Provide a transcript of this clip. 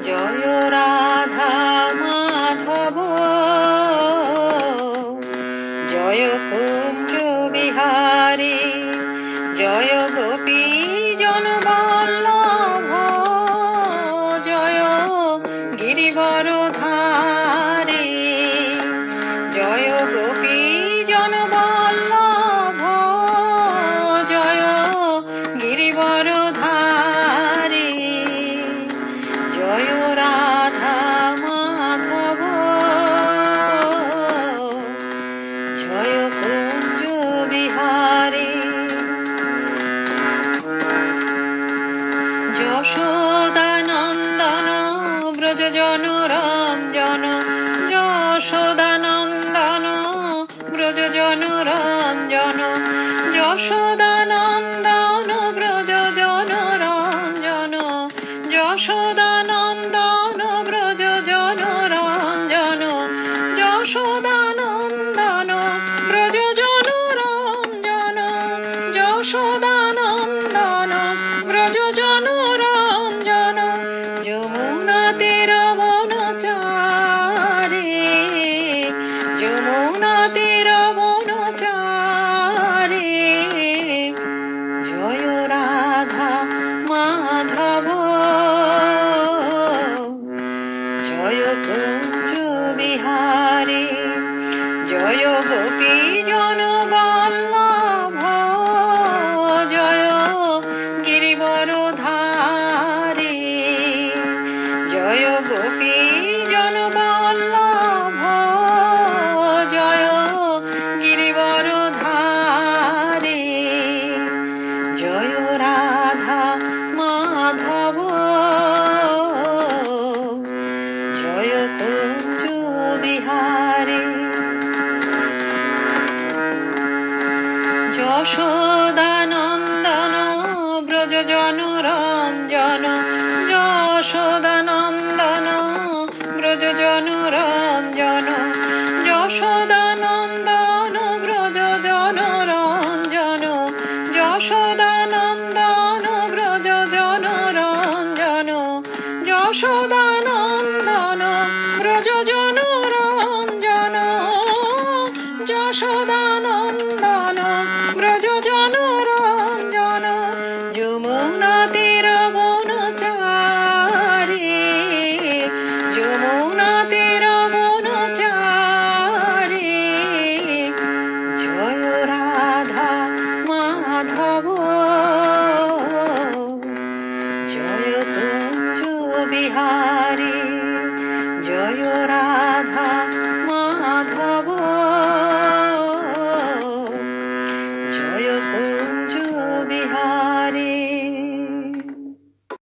জয় রাধা মাধব, জয় কুঞ্জ বিহারী, জয় গোপী জনবল্লভ, জয় গিরিবরধারী, জয় গোপী জনবল্লভ, জয় গিরিবরধারী, জয় রাধা মাধব, জয় কুঞ্জ বিহারী। যশোদানন্দন ব্রজ জনরঞ্জন, যশোদানন্দন ব্রজ জনরঞ্জন, যশোদানন্দন ব্রজ জনরঞ্জন, যশোদানন্দন ব্রজ জনরঞ্জন, যশোদানন্দন ব্রজ জনরঞ্জন, যশোদানন্দন ব্রজ জনরঞ্জন, যমুনা তীর বনচারী, যমুনা তীর বনচারী, জয় রাধা মাধব, জয় কুঞ্জ বিহারী, জয় গোপী জনবল্লভ, জয় গিরিবরধারী, জয় গোপী জনবল্লভ, জয় গিরিবরধারী, জয় রাধা মাধব, জয় কুঞ্জ বিহারী। যশোদানন্দন ব্রজ জনরঞ্জন, যশোদানন্দন ব্রজ জনরঞ্জন, যশোদানন্দন ব্রজ জনরঞ্জন, যশোদানন্দন ব্রজ জনরঞ্জন, যশোদানন্দন ব্রজ জনরঞ্জন, যশোদানন্দন ব্রজ জনরঞ্জন, যমুনা তীর বনচারী, যমুনা তীর বনচারী, জয় রাধা মাধব, জয় কুঞ্জ বিহারী, জয় রাধা মাধব।